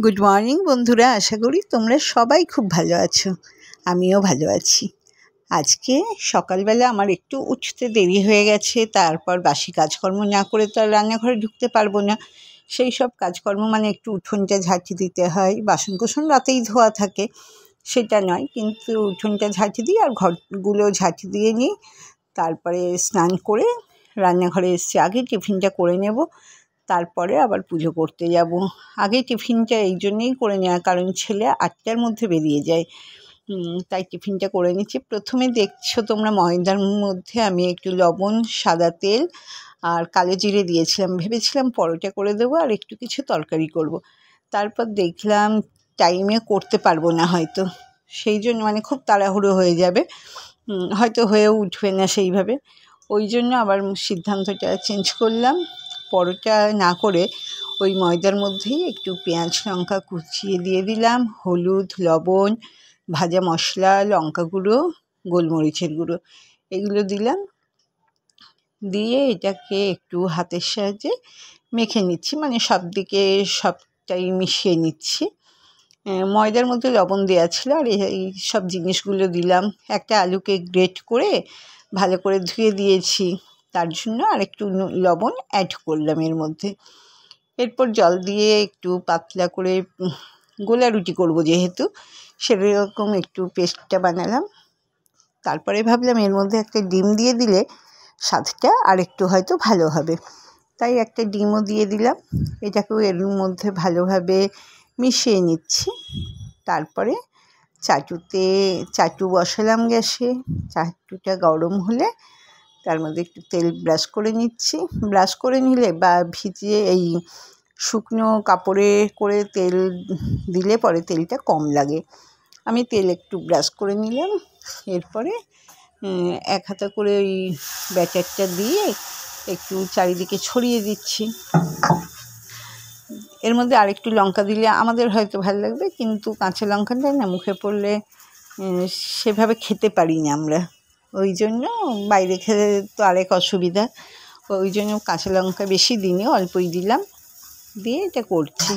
Good morning বন্ধুরা, আশা করি তোমরা সবাই খুব ভালো আছো। আমিও ভালো আছি। আজকে সকালবেলা আমার একটু উঠতে দেরি হয়ে গেছে, তারপর বাসি কাজকর্ম না করে তো আর রান্নাঘরে ঢুকতে পারবো না। সেই সব কাজকর্ম মানে একটু উঠোনটা ঝাঁটি দিতে হয়, বাসন কোসন রাতেই ধোয়া থাকে সেটা নয়, কিন্তু উঠোনটা ঝাঁটি দিই আর ঘরগুলো ঝাঁটি দিয়ে নিই। তারপরে স্নান করে রান্নাঘরে এসছি, আগে টিফিনটা করে নেব, তারপরে আবার পুজো করতে যাব। আগে টিফিনটা এই জন্যেই করে নেওয়া, কারণ ছেলে 8টার মধ্যে বেরিয়ে যায়, তাই টিফিনটা করে নিচ্ছি। প্রথমে দেখছো তোমরা ময়দার মধ্যে আমি একটু লবণ, সাদা তেল আর কালো জিরে দিয়েছিলাম। ভেবেছিলাম পরোটা করে দেবো আর একটু কিছু তরকারি করব। তারপর দেখলাম টাইমে করতে পারবো না হয়তো, সেই জন্য মানে খুব তাড়াহুড়ো হয়ে যাবে, হয়তো হয়েও উঠবে না সেইভাবে। ওই জন্য আবার সিদ্ধান্তটা চেঞ্জ করলাম। পরোটা না করে ওই ময়দার মধ্যেই একটু পেঁয়াজ লঙ্কা কুচিয়ে দিয়ে দিলাম, হলুদ, লবণ, ভাজা মশলা, লঙ্কা গুঁড়ো, গোলমরিচের গুঁড়ো, এগুলো দিলাম। দিয়ে এটাকে একটু হাতের সাহায্যে মেখে নিচ্ছি, মানে সব দিকে সবটাই মিশিয়ে নিচ্ছি। ময়দার মধ্যে লবণ দেওয়া ছিল আর এই সব জিনিসগুলো দিলাম। একটা আলুকে গ্রেট করে ভালো করে ধুয়ে দিয়েছি, তার জন্য আর একটু লবণ অ্যাড করলাম এর মধ্যে। এরপর জল দিয়ে একটু পাতলা করে গোলা রুটি করব যেহেতু, সেরকম একটু পেস্টটা বানালাম। তারপরে ভাবলাম এর মধ্যে একটা ডিম দিয়ে দিলে স্বাদটা আর একটু হয়তো ভালো হবে, তাই একটা ডিমও দিয়ে দিলাম। এটাকেও এর মধ্যে ভালোভাবে মিশিয়ে নিচ্ছি। তারপরে চাটু বসালাম গ্যাসে। চাটুটা গরম হলে তার মধ্যে একটু তেল ব্রাশ করে নিচ্ছি। ব্রাশ করে নিলে বা ভিজিয়ে এই শুকনো কাপড়ে করে তেল দিলে পরে তেলটা কম লাগে। আমি তেল একটু ব্রাশ করে নিলাম। এরপরে এক হাতা করে ওই ব্যাটারটা দিয়ে একটু চারিদিকে ছড়িয়ে দিচ্ছি। এর মধ্যে আরেকটু লঙ্কা দিলে আমাদের হয়তো ভালো লাগবে, কিন্তু কাঁচা লঙ্কাটা না মুখে পড়লে সেভাবে খেতে পারি না আমরা, ওই জন্য বাইরে খেলে তো আরেক অসুবিধা, ওই জন্য কাঁচা লঙ্কা বেশি দিইনি, অল্পই দিলাম, দিয়ে এটা করছি।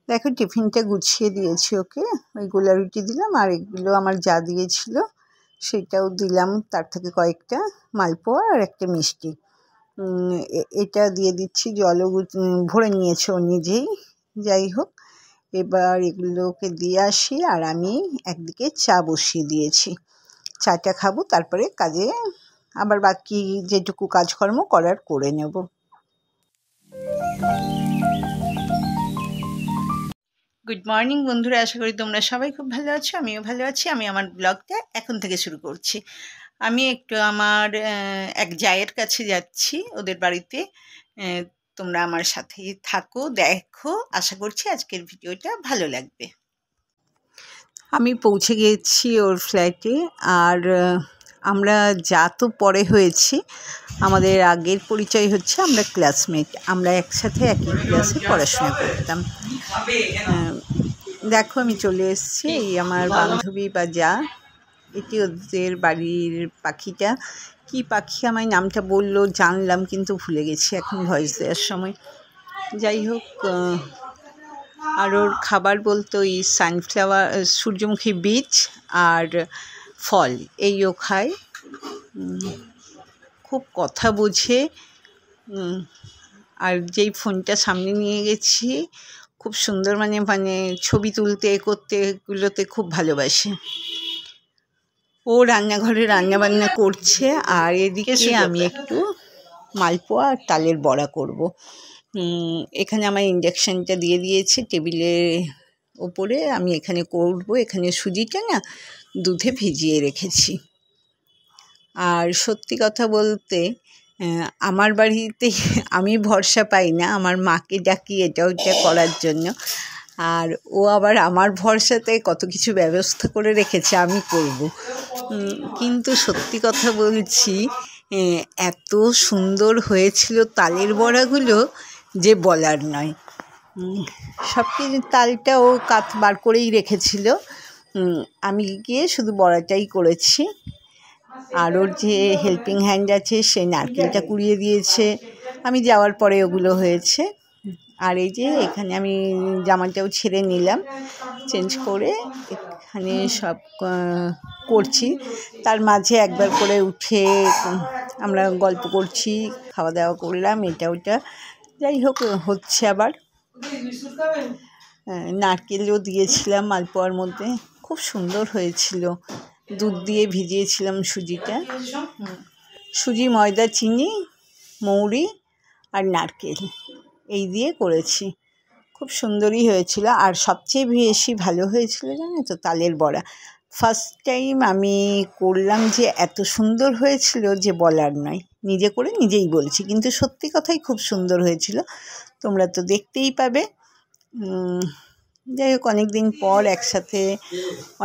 দেখো টিফিনটা গুছিয়ে দিয়েছি ওকে, ওই গোলা রুটি দিলাম আর এগুলো আমার যা দিয়েছিল সেটাও দিলাম, তার থেকে কয়েকটা মালপোয়া আর একটা মিষ্টি। এটা দিয়ে দিচ্ছি, জলও ভরে নিয়েছে ও নিজেই। যাই হোক, এবার এগুলোকে দিয়ে আসি আর আমি একদিকে চা বসিয়ে দিয়েছি। চাটা খাবো, তারপরে কাজে আবার বাকি যেটুকু কাজকর্ম করার করে নেব। গুড মর্নিং বন্ধুরা, আশা করি তোমরা সবাই খুব ভালো আছো, আমিও ভালো আছি। আমি আমার ব্লগটা এখন থেকে শুরু করছি। আমি একটু আমার এক জায়ের কাছে যাচ্ছি, ওদের বাড়িতে। তোমরা আমার সাথেই থাকো, দেখো, আশা করছি আজকের ভিডিওটা ভালো লাগবে। আমি পৌঁছে গিয়েছি ওর ফ্ল্যাটে, আর আমরা যা তো পরে হয়েছি, আমাদের আগের পরিচয় হচ্ছে আমরা ক্লাসমেট, আমরা একসাথে একই ক্লাসে পড়াশোনা করতাম। দেখো আমি চলে এসেছি, এই আমার বান্ধবী বা যা, এটি ওদের বাড়ির পাখিটা। কি পাখি আমায় নামটা বললো, জানলাম কিন্তু ভুলে গেছি এখন ভয়েস দেওয়ার সময়। যাই হোক, আর ওর খাবার বলতে ওই সানফ্লাওয়ার, সূর্যমুখী বীজ আর ফল, এইও খায়। খুব কথা বোঝে, আর যেই ফোনটা সামনে নিয়ে গেছি খুব সুন্দর, মানে ছবি তুলতে করতে এগুলোতে খুব ভালোবাসে। ও রান্নাঘরে রান্নাবান্না করছে, আর এদিকে আমি একটু মালপোয়া আর তালের বড়া করব। এখানে আমার ইন্ডাকশানটা দিয়ে দিয়েছে টেবিলের ওপরে, আমি এখানে করব। এখানে সুজিটা না দুধে ভিজিয়ে রেখেছি। আর সত্যি কথা বলতে আমার বাড়িতে আমি ভরসা পাই না, আমার মাকে ডাকি এটা ওইটা করার জন্য, আর ও আবার আমার ভরসাতে কত কিছু ব্যবস্থা করে রেখেছে আমি করব। কিন্তু সত্যি কথা বলছি, এত সুন্দর হয়েছিল তালের বড়াগুলো যে বলার নয়। সব কিছু তালটা ও কাত বার করেই রেখেছিল, আমি গিয়ে শুধু বড়াটাই করেছি। আর ওর যে হেল্পিং হ্যান্ড আছে সে নারকেলটা কুড়িয়ে দিয়েছে, আমি যাওয়ার পরে ওগুলো হয়েছে। আর এই যে এখানে আমি জামাটাও ছেড়ে নিলাম, চেঞ্জ করে এখানে সব করছি। তার মাঝে একবার করে উঠে আমরা গল্প করছি, খাওয়া দাওয়া করলাম, এটা ওটা যাই হোক হচ্ছে। আবার নারকেলও দিয়েছিলাম মালপোয়ার মধ্যে, খুব সুন্দর হয়েছিল। দুধ দিয়ে ভিজিয়েছিলাম সুজিটা, সুজি, ময়দা, চিনি, মৌরি আর নারকেল এই দিয়ে করেছি, খুব সুন্দরই হয়েছিল। আর সবচেয়ে বেশি ভালো হয়েছিল জানো তো তালের বড়া। ফার্স্ট টাইম আমি করলাম, যে এত সুন্দর হয়েছিল যে বলার নয়, নিজে করে নিজেই বলছি, কিন্তু সত্যি কথাই খুব সুন্দর হয়েছিল, তোমরা তো দেখতেই পাবে। যাই হোক, অনেক দিন পর একসাথে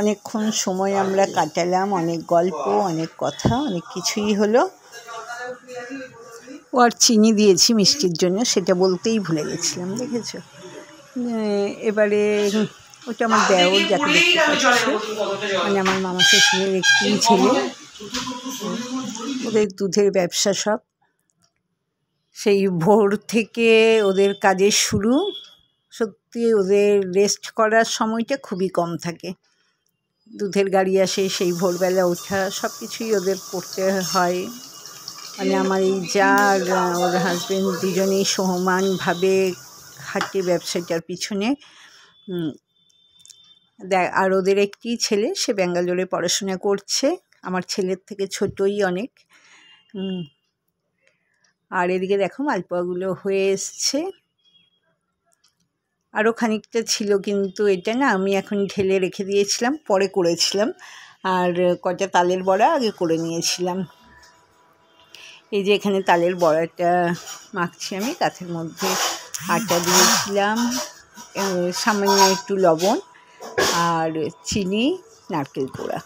অনেকক্ষণ সময় আমরা কাটালাম, অনেক গল্প, অনেক কথা, অনেক কিছুই হলো। ও আর চিনি দিয়েছি মিষ্টির জন্য, সেটা বলতেই ভুলে গেছিলাম, দেখেছো। এবারে ওটা আমার দেওর, যাকে দেখতে পাচ্ছ, মানে আমার মামা শ্বশুরের একটি ছেলে, ওদের দুধের ব্যবসা সব। সেই ভোর থেকে ওদের কাজের শুরু, সত্যি ওদের রেস্ট করার সময়টা খুবই কম থাকে। দুধের গাড়ি আসে, সেই ভোরবেলা ওঠা, সব কিছুই ওদের করতে হয়। মানে আমার এই যা আর ওর হাজবেন্ড দুজনেই সমানভাবে খাটে ব্যবসাটার পিছনে। আর ওদের একটি ছেলে, সে ব্যাঙ্গালোরে পড়াশোনা করছে, আমার ছেলের থেকে ছোটই অনেক। আর এদিকে দেখো মালপোয়াগুলো হয়ে এসছে, আরও খানিকটা ছিল, কিন্তু এটা না আমি এখন ঢেলে রেখে দিয়েছিলাম, পরে করেছিলাম। আর কটা তালের বড়া আগে করে নিয়েছিলাম। এই যে এখানে তালের বড়াটা মাখছি আমি, কাঠের মধ্যে আটা দিয়েছিলাম, সামান্য একটু লবণ আর চিনি, নারকেল কোড়া,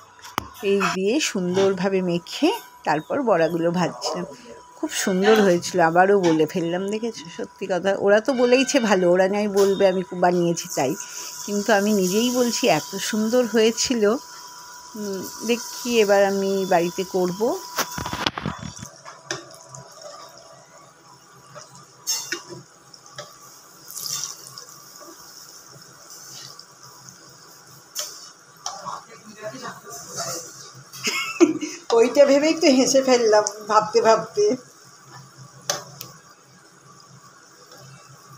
এই দিয়ে সুন্দরভাবে মেখে তারপর বড়াগুলো ভাজছিলাম। খুব সুন্দর হয়েছিল, আবারও বলে ফেললাম, দেখেছো। সত্যি কথা, ওরা তো বলেইছে ভালো, ওরা নয় বলবে আমি বানিয়েছি তাই, কিন্তু আমি নিজেই বলছি এত সুন্দর হয়েছিল। দেখি এবার আমি বাড়িতে করব। ওইটা ভেবেই তো হেসে ফেললাম ভাবতে ভাবতে।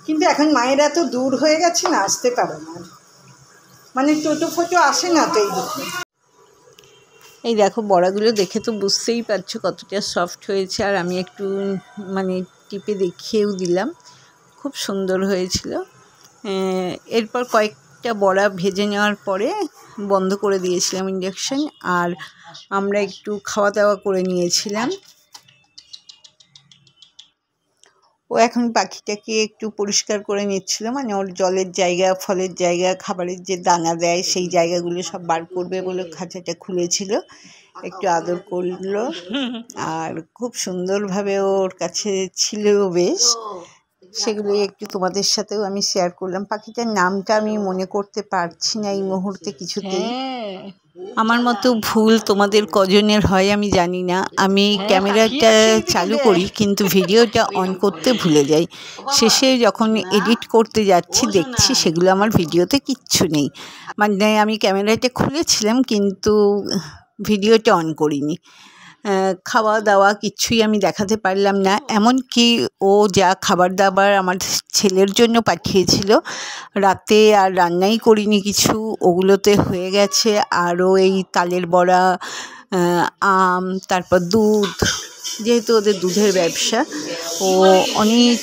কিন্তু এখন মায়েরা তো দূর হয়ে গেছে না, আসতে পারে না, মানে টোটো ফোটো আসে না তো এই দিকে। এই দেখো বড়াগুলো দেখে তো বুঝতেই পারছো কতটা সফট হয়েছে, আর আমি একটু মানে টিপে দেখিয়েও দিলাম, খুব সুন্দর হয়েছিল। এরপর কয়েকটা বড়া ভেজে নেওয়ার পরে বন্ধ করে দিয়েছিলাম ইন্ডাকশান, আর আমরা একটু খাওয়া দাওয়া করে নিয়েছিলাম। ও এখন পাখিটাকে একটু পরিষ্কার করে নিচ্ছিল, মানে ওর জলের জায়গা, ফলের জায়গা, খাবারের যে দানা দেয় সেই জায়গাগুলো সব বার করবে বলে খাঁচাটা খুলেছিল, একটু আদর করলো। আর খুব সুন্দরভাবে ওর কাছে ছিল বেশ, সেগুলো একটু তোমাদের সাথেও আমি শেয়ার করলাম। পাখিটার নামটা আমি মনে করতে পারছি না এই মুহূর্তে কিছুতেই। আমার মতো ভুল তোমাদের কজনের হয় আমি জানি না, আমি ক্যামেরাটা চালু করি কিন্তু ভিডিওটা অন করতে ভুলে যাই। শেষে যখন এডিট করতে যাচ্ছি দেখছি সেগুলো আমার ভিডিওতে কিচ্ছু নেই, মানে আমি ক্যামেরাটা খুলেছিলাম কিন্তু ভিডিওটা অন করিনি। খাওয়া দাওয়া কিচ্ছুই আমি দেখাতে পারলাম না, এমনকি ও যা খাবার দাবার আমার ছেলের জন্য পাঠিয়েছিল রাতে আর রান্নাই করিনি কিছু, ওগুলোতে হয়ে গেছে। আরও এই তালের বড়া, আম, তারপর দুধ, যেহেতু ওদের দুধের ব্যবসা, ও অনেক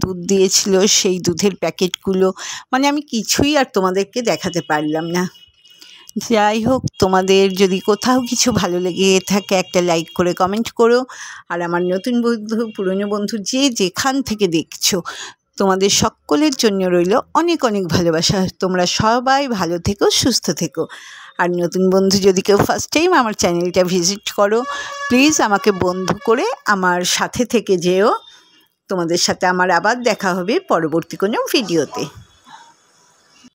দুধ দিয়েছিল, সেই দুধের প্যাকেটগুলো, মানে আমি কিছুই আর তোমাদেরকে দেখাতে পারলাম না। যাই হোক, তোমাদের যদি কোথাও কিছু ভালো লেগে থাকে একটা লাইক করে কমেন্ট করো। আর আমার নতুন বন্ধু, পুরনো বন্ধু যে যেখান থেকে দেখছো, তোমাদের সকলের জন্য রইল অনেক অনেক ভালোবাসা। তোমরা সবাই ভালো থেকো, সুস্থ থেকো। আর নতুন বন্ধু যদি কেউ ফার্স্ট টাইম আমার চ্যানেলটা ভিজিট করো, প্লিজ আমাকে বন্ধু করে আমার সাথে থেকে যেও। তোমাদের সাথে আমার আবার দেখা হবে পরবর্তী কোনো ভিডিওতে।